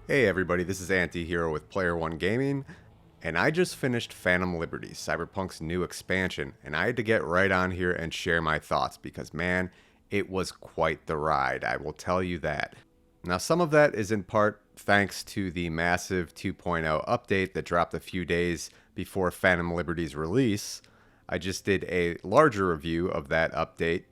Hey everybody, this is Anti-Hero with Player One Gaming, and I just finished Phantom Liberty, Cyberpunk's new expansion, and I had to get right on here and share my thoughts because man, it was quite the ride, I will tell you that. Now some of that is in part thanks to the massive 2.0 update that dropped a few days before Phantom Liberty's release. I just did a larger review of that update,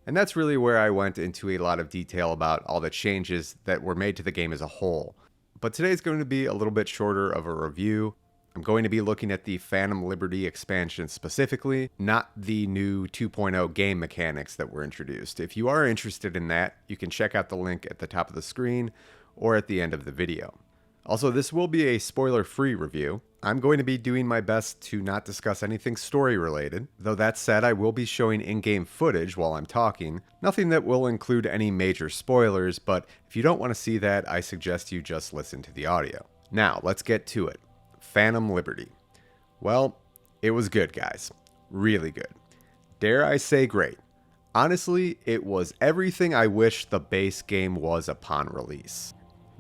and that's really where I went into a lot of detail about all the changes that were made to the game as a whole. But today's going to be a little bit shorter of a review. I'm going to be looking at the Phantom Liberty expansion specifically, not the new 2.0 game mechanics that were introduced. If you are interested in that, you can check out the link at the top of the screen or at the end of the video. Also, this will be a spoiler-free review. I'm going to be doing my best to not discuss anything story-related, though that said, I will be showing in-game footage while I'm talking. Nothing that will include any major spoilers, but if you don't want to see that, I suggest you just listen to the audio. Now, let's get to it. Phantom Liberty. Well, it was good, guys. Really good. Dare I say great. Honestly, it was everything I wish the base game was upon release.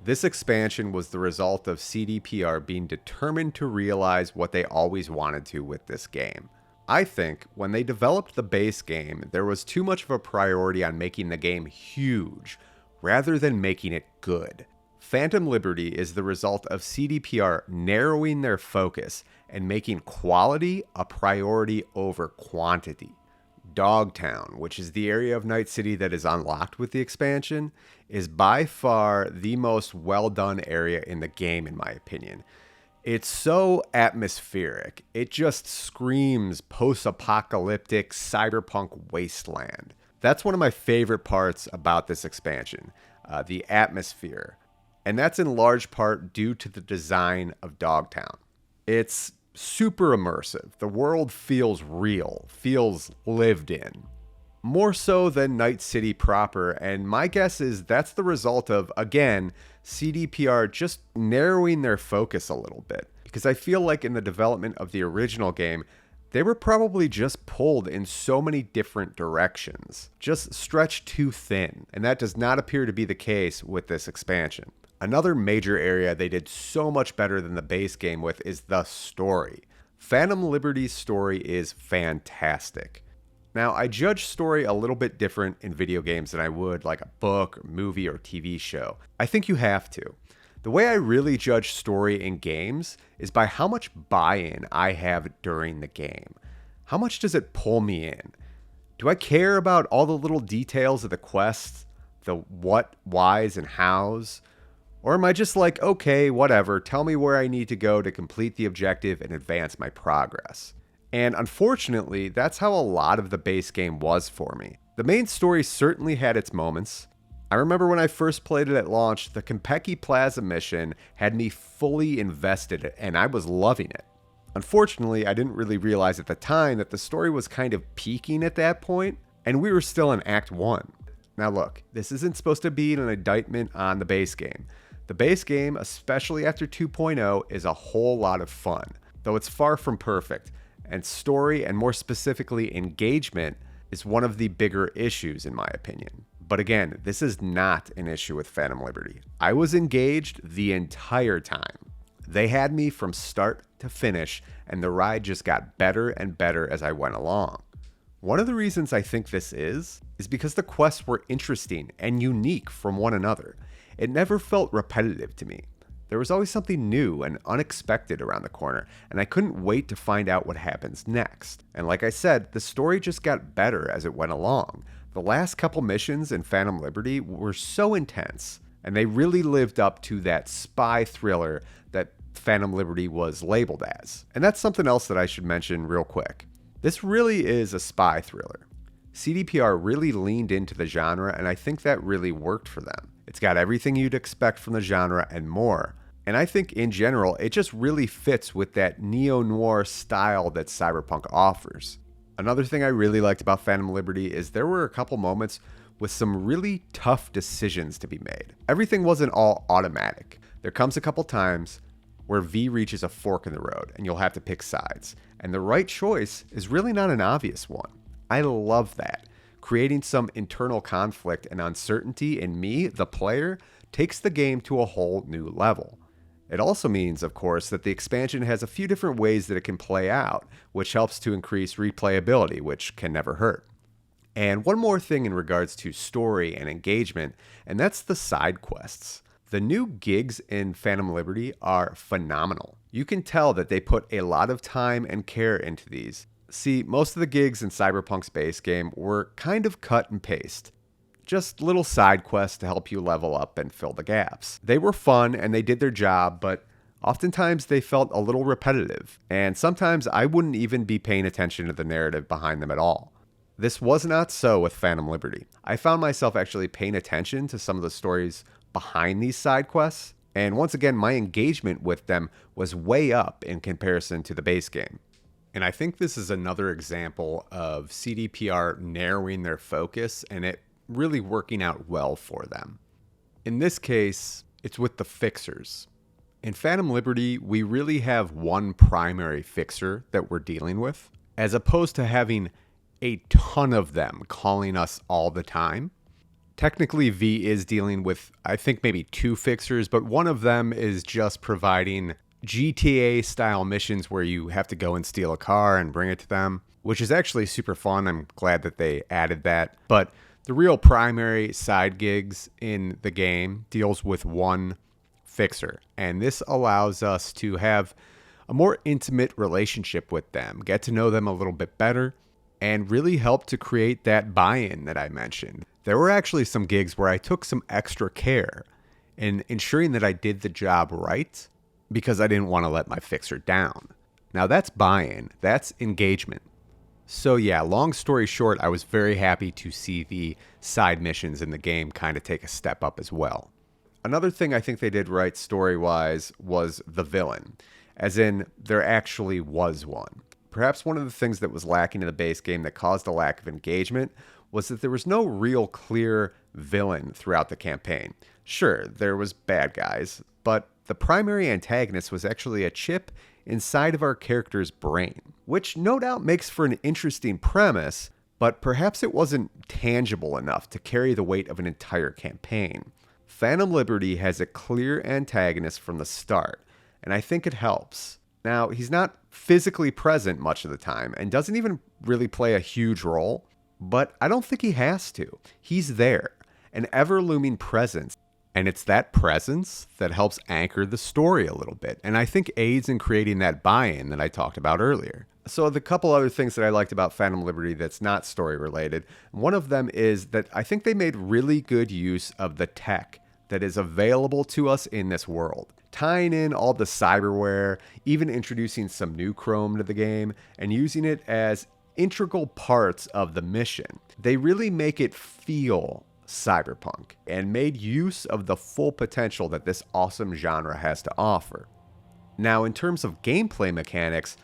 This expansion was the result of CDPR being determined to realize what they always wanted to with this game. I think when they developed the base game, there was too much of a priority on making the game huge, rather than making it good. Phantom Liberty is the result of CDPR narrowing their focus and making quality a priority over quantity. Dogtown, which is the area of Night City that is unlocked with the expansion, is by far the most well done area in the game in my opinion. It's so atmospheric. It just screams post-apocalyptic cyberpunk wasteland. That's one of my favorite parts about this expansion, the atmosphere. And that's in large part due to the design of Dogtown. It's super immersive. The world feels real, feels lived in. More so than Night City proper, and my guess is that's the result of, again, CDPR just narrowing their focus a little bit. Because I feel like in the development of the original game, they were probably just pulled in so many different directions, just stretched too thin, and that does not appear to be the case with this expansion. Another major area they did so much better than the base game with is the story. Phantom Liberty's story is fantastic. Now, I judge story a little bit different in video games than I would like a book, or movie, or TV show. I think you have to. The way I really judge story in games is by how much buy-in I have during the game. How much does it pull me in? Do I care about all the little details of the quests, the what, whys, and hows? Or am I just like, okay, whatever, tell me where I need to go to complete the objective and advance my progress? And unfortunately, that's how a lot of the base game was for me. The main story certainly had its moments. I remember when I first played it at launch, the Konpeki Plaza mission had me fully invested and I was loving it. Unfortunately, I didn't really realize at the time that the story was kind of peaking at that point, and we were still in Act 1. Now look, this isn't supposed to be an indictment on the base game. The base game, especially after 2.0, is a whole lot of fun, though it's far from perfect, and story, and more specifically engagement, is one of the bigger issues in my opinion. But again, this is not an issue with Phantom Liberty. I was engaged the entire time. They had me from start to finish, and the ride just got better and better as I went along. One of the reasons I think this is because the quests were interesting and unique from one another. It never felt repetitive to me. There was always something new and unexpected around the corner, and I couldn't wait to find out what happens next. And like I said, the story just got better as it went along. The last couple missions in Phantom Liberty were so intense, and they really lived up to that spy thriller that Phantom Liberty was labeled as. And that's something else that I should mention real quick. This really is a spy thriller. CDPR really leaned into the genre, and I think that really worked for them. It's got everything you'd expect from the genre and more. And I think in general, it just really fits with that neo-noir style that Cyberpunk offers. Another thing I really liked about Phantom Liberty is there were a couple moments with some really tough decisions to be made. Everything wasn't all automatic. There comes a couple times where V reaches a fork in the road and you'll have to pick sides. And the right choice is really not an obvious one. I love that. Creating some internal conflict and uncertainty in me, the player, takes the game to a whole new level. It also means, of course, that the expansion has a few different ways that it can play out, which helps to increase replayability, which can never hurt. And one more thing in regards to story and engagement, and that's the side quests. The new gigs in Phantom Liberty are phenomenal. You can tell that they put a lot of time and care into these. See, most of the gigs in Cyberpunk's base game were kind of cut and paste. Just little side quests to help you level up and fill the gaps. They were fun and they did their job, but oftentimes they felt a little repetitive, and sometimes I wouldn't even be paying attention to the narrative behind them at all. This was not so with Phantom Liberty. I found myself actually paying attention to some of the stories behind these side quests, and once again, my engagement with them was way up in comparison to the base game. And I think this is another example of CDPR narrowing their focus and it really working out well for them. In this case, it's with the fixers. In Phantom Liberty, we really have one primary fixer that we're dealing with, as opposed to having a ton of them calling us all the time. Technically, V is dealing with, I think, maybe two fixers, but one of them is just providing GTA-style missions where you have to go and steal a car and bring it to them, which is actually super fun. I'm glad that they added that. But the real primary side gigs in the game deals with one fixer, and this allows us to have a more intimate relationship with them, get to know them a little bit better, and really help to create that buy-in that I mentioned. There were actually some gigs where I took some extra care in ensuring that I did the job right because I didn't want to let my fixer down. Now that's buy-in, that's engagement. So yeah, long story short, I was very happy to see the side missions in the game kind of take a step up as well. Another thing I think they did right story-wise was the villain, as in there actually was one. Perhaps one of the things that was lacking in the base game that caused a lack of engagement was that there was no real clear villain throughout the campaign. Sure, there was bad guys, but the primary antagonist was actually a chip inside of our character's brain, which no doubt makes for an interesting premise, but perhaps it wasn't tangible enough to carry the weight of an entire campaign. Phantom Liberty has a clear antagonist from the start, and I think it helps. Now, he's not physically present much of the time and doesn't even really play a huge role, but I don't think he has to. He's there, an ever-looming presence, and it's that presence that helps anchor the story a little bit, and I think aids in creating that buy-in that I talked about earlier. So the couple other things that I liked about Phantom Liberty that's not story-related, one of them is that I think they made really good use of the tech that is available to us in this world, tying in all the cyberware, even introducing some new chrome to the game, and using it as integral parts of the mission. They really make it feel cyberpunk and made use of the full potential that this awesome genre has to offer. Now, in terms of gameplay mechanics,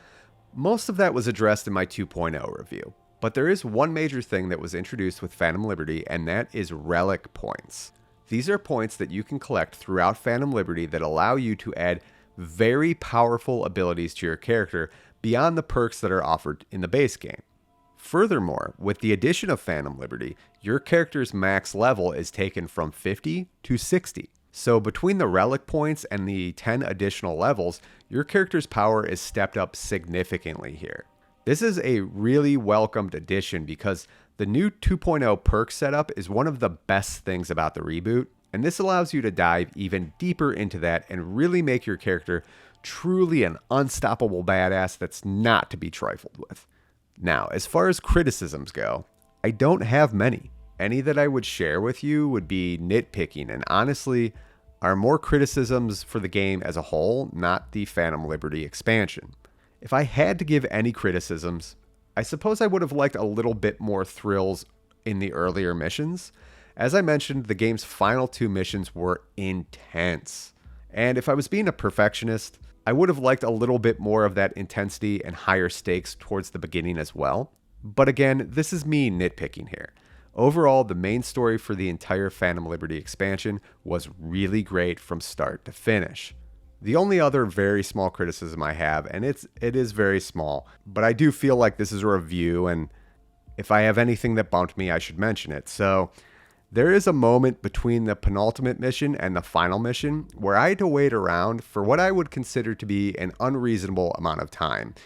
most of that was addressed in my 2.0 review, but there is one major thing that was introduced with Phantom Liberty, and that is relic points. These are points that you can collect throughout Phantom Liberty that allow you to add very powerful abilities to your character beyond the perks that are offered in the base game. Furthermore, with the addition of Phantom Liberty, your character's max level is taken from 50 to 60. So between the relic points and the 10 additional levels, your character's power is stepped up significantly here. This is a really welcomed addition because the new 2.0 perk setup is one of the best things about the reboot, and this allows you to dive even deeper into that and really make your character truly an unstoppable badass that's not to be trifled with. Now, as far as criticisms go, I don't have many. Any that I would share with you would be nitpicking, and honestly, are more criticisms for the game as a whole, not the Phantom Liberty expansion. If I had to give any criticisms, I suppose I would have liked a little bit more thrills in the earlier missions. As I mentioned, the game's final two missions were intense. And if I was being a perfectionist, I would have liked a little bit more of that intensity and higher stakes towards the beginning as well. But again, this is me nitpicking here. Overall, the main story for the entire Phantom Liberty expansion was really great from start to finish. The only other very small criticism I have, and it is very small, but I do feel like this is a review, and if I have anything that bumped me, I should mention it. So, There is a moment between the penultimate mission and the final mission where I had to wait around for what I would consider to be an unreasonable amount of time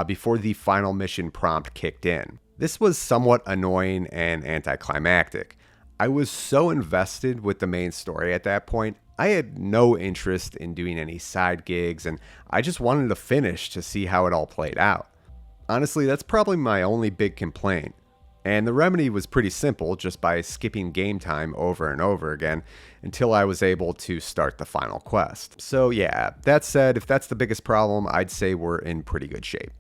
before the final mission prompt kicked in. This was somewhat annoying and anticlimactic. I was so invested with the main story at that point, I had no interest in doing any side gigs, and I just wanted to finish to see how it all played out. Honestly, that's probably my only big complaint. And the remedy was pretty simple, just by skipping game time over and over again until I was able to start the final quest. So yeah, that said, if that's the biggest problem, I'd say we're in pretty good shape.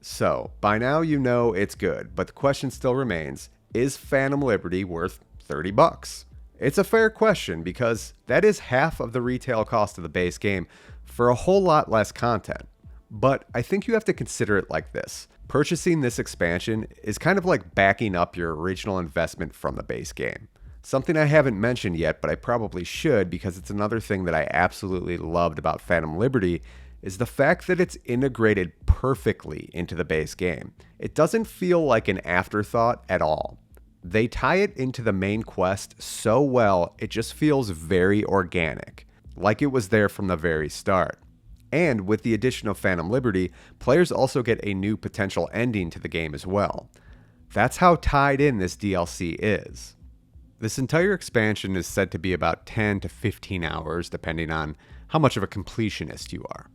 So, by now you know it's good, but the question still remains, is Phantom Liberty worth $30? It's a fair question because that is half of the retail cost of the base game for a whole lot less content. But I think you have to consider it like this. Purchasing this expansion is kind of like backing up your original investment from the base game. Something I haven't mentioned yet, but I probably should because it's another thing that I absolutely loved about Phantom Liberty is the fact that it's integrated perfectly into the base game. It doesn't feel like an afterthought at all. They tie it into the main quest so well, it just feels very organic, like it was there from the very start. And with the addition of Phantom Liberty, players also get a new potential ending to the game as well. That's how tied in this DLC is. This entire expansion is said to be about 10 to 15 hours, depending on how much of a completionist you are.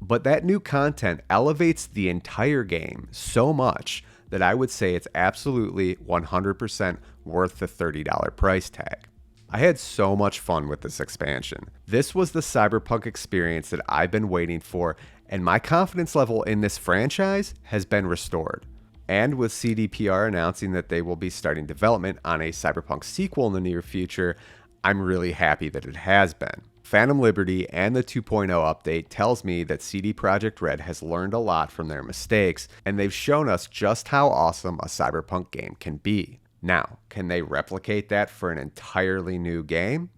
But that new content elevates the entire game so much that I would say it's absolutely 100% worth the $30 price tag. I had so much fun with this expansion. This was the Cyberpunk experience that I've been waiting for, and my confidence level in this franchise has been restored. And with CDPR announcing that they will be starting development on a Cyberpunk sequel in the near future, I'm really happy that it has been. Phantom Liberty and the 2.0 update tells me that CD Projekt Red has learned a lot from their mistakes, and they've shown us just how awesome a Cyberpunk game can be. Now, can they replicate that for an entirely new game?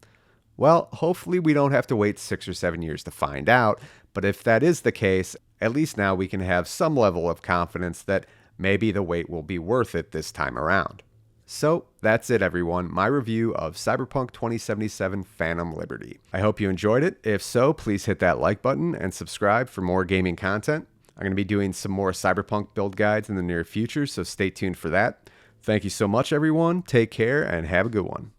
Well, hopefully we don't have to wait 6 or 7 years to find out, but if that is the case, at least now we can have some level of confidence that maybe the wait will be worth it this time around. So that's it, everyone. My review of Cyberpunk 2077 Phantom Liberty. I hope you enjoyed it. If so, please hit that like button and subscribe for more gaming content. I'm going to be doing some more Cyberpunk build guides in the near future, so stay tuned for that. Thank you so much, everyone. Take care and have a good one.